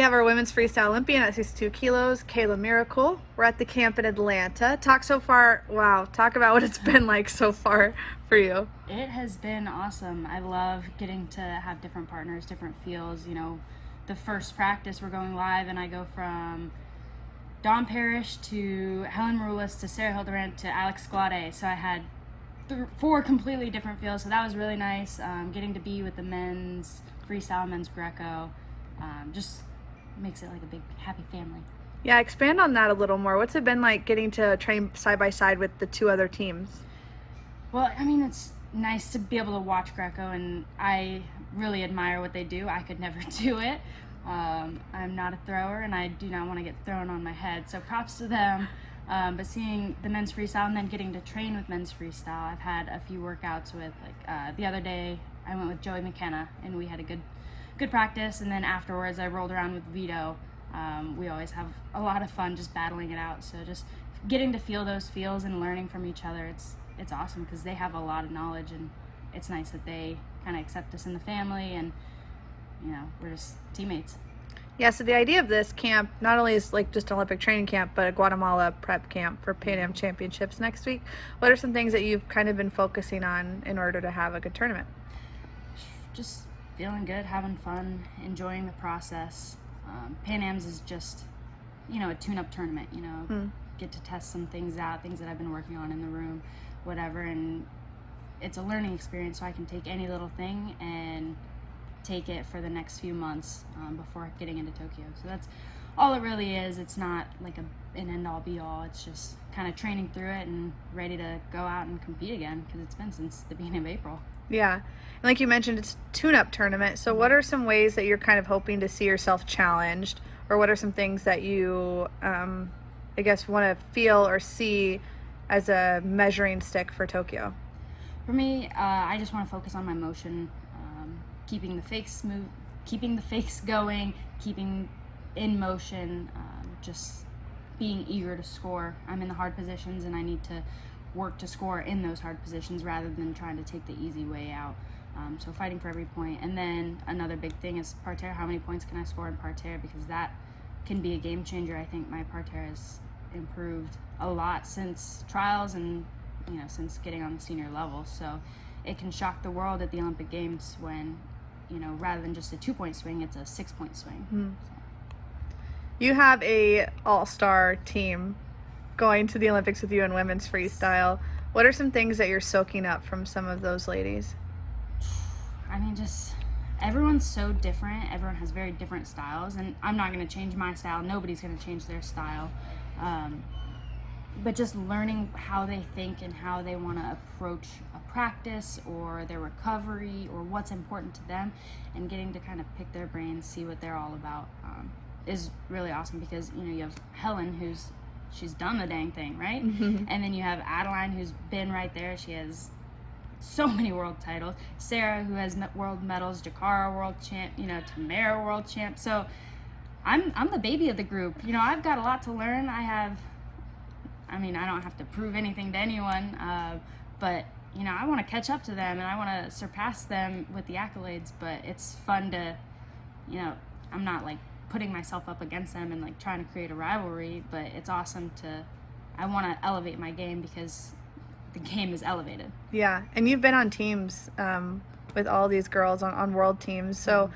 You have our women's freestyle Olympian at 62 kilos, Kayla Miracle. We're at the camp in Atlanta. Talk about what it's been like so far for you. It has been awesome. I love getting to have different partners, different feels. The first practice we're going live, and I go from Dawn Parrish to Helen Maroulis to Sarah Hildebrand to Alex Glade. So I had 4 completely different feels. So that was really nice. Getting to be with the men's freestyle, men's Greco, just makes it like a big happy family. Yeah, expand on that a little more. What's it been like getting to train side by side with the 2 other teams? Well, it's nice to be able to watch Greco, and I really admire what they do. I could never do it. I'm not a thrower, and I do not want to get thrown on my head, so props to them. But seeing the men's freestyle and then getting to train with men's freestyle, I've had a few workouts with, the other day I went with Joey McKenna, and we had a good practice, and then afterwards I rolled around with Vito. We always have a lot of fun just battling it out, so just getting to feel those feels and learning from each other, it's awesome because they have a lot of knowledge, and it's nice that they kind of accept us in the family, and we're just teammates. Yeah, so the idea of this camp not only is like just an Olympic training camp, but a Guatemala prep camp for Pan Am Championships next week. What are some things that you've kind of been focusing on in order to have a good tournament? Just feeling good, having fun, enjoying the process. Pan Am's is just, a tune-up tournament, get to test some things out, things that I've been working on in the room, whatever, and it's a learning experience, so I can take any little thing and take it for the next few months before getting into Tokyo. So that's all it really is. It's not like an end-all be-all. It's just kind of training through it and ready to go out and compete again, because it's been since the beginning of April. Yeah, and like you mentioned, it's a tune-up tournament. So what are some ways that you're kind of hoping to see yourself challenged, or what are some things that you, I guess, want to feel or see as a measuring stick for Tokyo? For me, I just want to focus on my motion, keeping the fakes going, keeping in motion, just being eager to score. I'm in the hard positions, and I need to work to score in those hard positions rather than trying to take the easy way out. So fighting for every point. And then another big thing is parterre. How many points can I score in parterre? Because that can be a game changer. I think my parterre has improved a lot since trials and since getting on the senior level. So it can shock the world at the Olympic Games when rather than just a 2-point swing, it's a 6-point swing. So. You have a all-star team going to the Olympics with you in women's freestyle. What are some things that you're soaking up from some of those ladies? Just everyone's so different. Everyone has very different styles, and I'm not going to change my style. Nobody's going to change their style. But just learning how they think and how they want to approach a practice or their recovery or what's important to them, and getting to kind of pick their brains, see what they're all about, is really awesome, because you have Helen, she's done the dang thing, right? Mm-hmm. And then you have Adeline, who's been right there. She has so many world titles. Sarah, who has world medals. Jakara, world champ. Tamara, world champ. So I'm the baby of the group. I've got a lot to learn. I don't have to prove anything to anyone, but I want to catch up to them, and I want to surpass them with the accolades. But it's fun to, I'm not like putting myself up against them and like trying to create a rivalry, but it's awesome I want to elevate my game because the game is elevated. Yeah, and you've been on teams with all these girls on world teams. So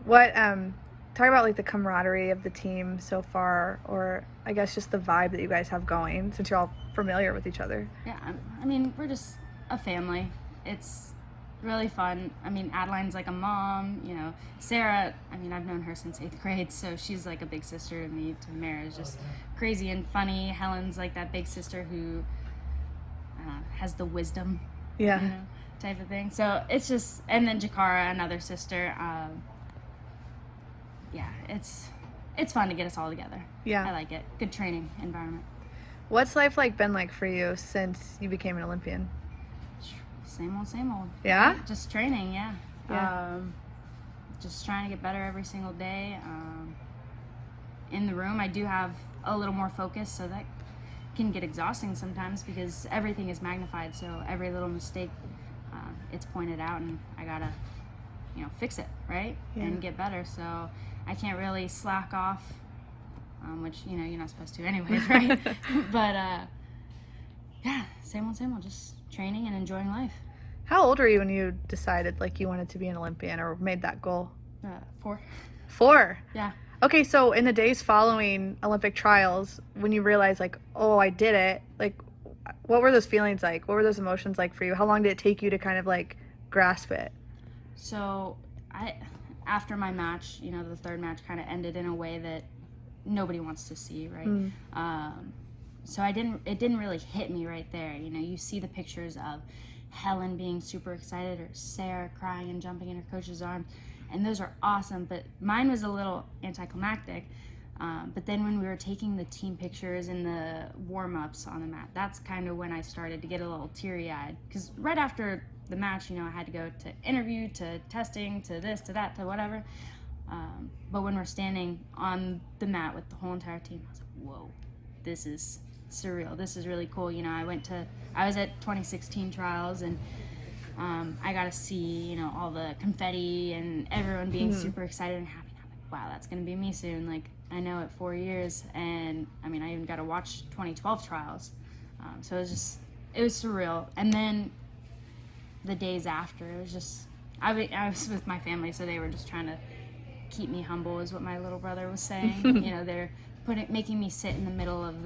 what, talk about like the camaraderie of the team so far, or I guess just the vibe that you guys have going since you're all familiar with each other. Yeah, we're just a family. It's really fun. Adeline's like a mom, Sarah, I've known her since 8th grade, so she's like a big sister to me. Tamara is just crazy and funny. Helen's like that big sister who has the wisdom, type of thing. So it's just, and then Jakara, another sister. It's fun to get us all together. Yeah, I like it. Good training environment. What's life been like for you see you became an Olympian? Same old. Yeah? Just training, yeah. Yeah. Just trying to get better every single day. In the room, I do have a little more focus, so that can get exhausting sometimes because everything is magnified. So every little mistake, it's pointed out, and I gotta fix it, right? And get better. So I can't really slack off, which, you're not supposed to anyways, right? But, yeah, same old, just training and enjoying life. How old were you when you decided like you wanted to be an Olympian or made that goal? 4. 4? Yeah. Okay, so in the days following Olympic trials, when you realized like, oh, I did it, like, what were those feelings like? What were those emotions like for you? How long did it take you to kind of like grasp it? So after my match, the third match kind of ended in a way that nobody wants to see, right? So it didn't really hit me right there. You see the pictures of Helen being super excited or Sarah crying and jumping in her coach's arms, and those are awesome, but mine was a little anticlimactic. But then when we were taking the team pictures and the warm-ups on the mat, that's kind of when I started to get a little teary-eyed, because right after the match, I had to go to interview, to testing, to this, to that, to whatever. But when we're standing on the mat with the whole entire team, I was like, whoa, this is surreal. This is really cool. I was at 2016 trials, and I got to see, all the confetti and everyone being super excited and happy. I'm like, wow, that's going to be me soon. Like, I know it 4 years, and I even got to watch 2012 trials. So it was surreal. And then the days after, it was just, I was with my family, so they were just trying to keep me humble, is what my little brother was saying. They're making me sit in the middle of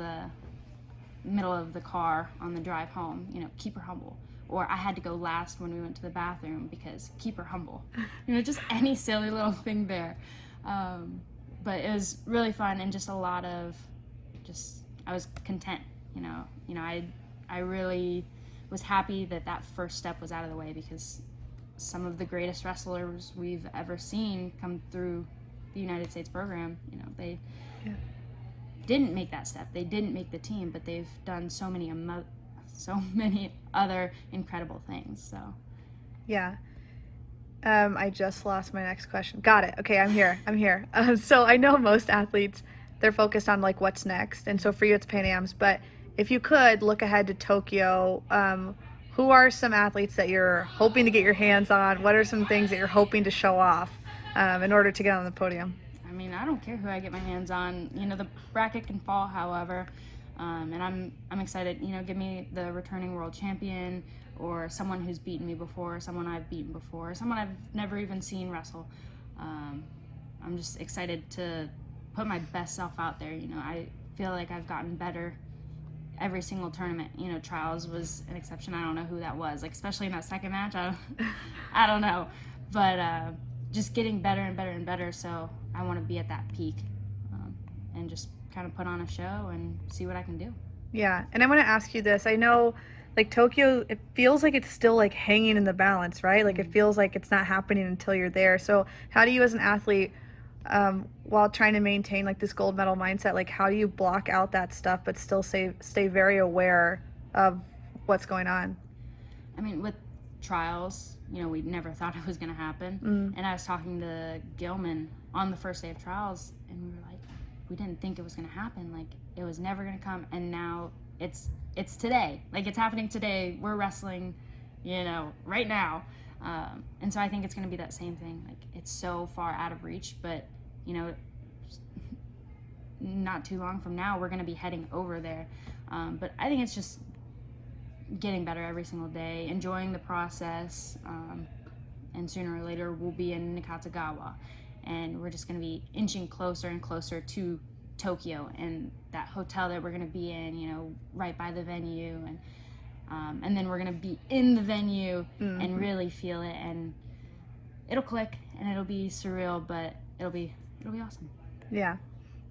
the car on the drive home, keep her humble. Or I had to go last when we went to the bathroom because keep her humble. Just any silly little thing there. But it was really fun, and just a lot of I was content, I really was happy that first step was out of the way, because some of the greatest wrestlers we've ever seen come through the United States program, they didn't make that step. They didn't make the team, but they've done so many other incredible things. So yeah. I just lost my next question. Got it. Okay, I'm here. So I know most athletes, they're focused on like what's next, and so for you it's Pan Ams. But if you could look ahead to Tokyo, who are some athletes that you're hoping to get your hands on? What are some things that you're hoping to show off in order to get on the podium? I don't care who I get my hands on. The bracket can fall, however, and I'm excited. Give me the returning world champion, or someone who's beaten me before, someone I've beaten before, someone I've never even seen wrestle. I'm just excited to put my best self out there. I feel like I've gotten better every single tournament. Trials was an exception. I don't know who that was, like especially in that second match. I don't know, but just getting better and better and better. So I want to be at that peak, and just kind of put on a show and see what I can do. Yeah, and I want to ask you this. I know, like Tokyo, it feels like it's still like hanging in the balance, right? Like it feels like it's not happening until you're there. So how do you as an athlete, while trying to maintain like this gold medal mindset, like how do you block out that stuff but still stay very aware of what's going on? With trials, we never thought it was going to happen. And I was talking to Gilman on the first day of trials, and we were like, we didn't think it was going to happen. Like, it was never going to come, and now it's today. Like, it's happening today. We're wrestling, right now. And so I think it's going to be that same thing. Like, it's so far out of reach, but, not too long from now, we're going to be heading over there. But I think it's just getting better every single day, enjoying the process, and sooner or later we'll be in Nakatagawa, and we're just going to be inching closer and closer to Tokyo and that hotel that we're going to be in, right by the venue, and then we're going to be in the venue and really feel it, and it'll click and it'll be surreal, but it'll be awesome. Yeah.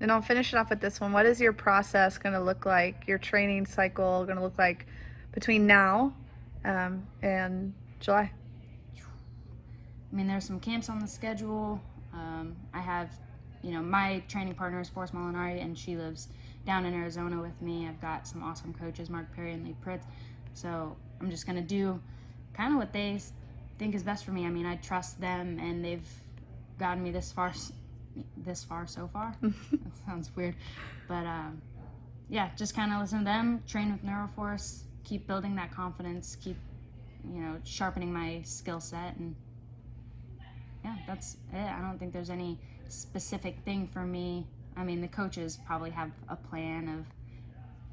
And I'll finish it off with this one. What is your process going to look like? Your training cycle going to look like between now and July? There's some camps on the schedule. I have, my training partner is Forrest Molinari, and she lives down in Arizona with me. I've got some awesome coaches, Mark Perry and Lee Pritz. So I'm just going to do kind of what they think is best for me. I trust them, and they've gotten me this far so far. That sounds weird. But yeah, just kind of listen to them, train with Neuroforce, keep building that confidence, keep, sharpening my skill set, and yeah, that's it. I don't think there's any specific thing for me. I mean, the coaches probably have a plan of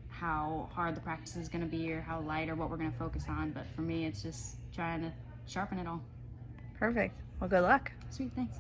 how hard the practice is going to be or how light or what we're going to focus on. But for me, it's just trying to sharpen it all. Perfect. Well, good luck. Sweet, thanks.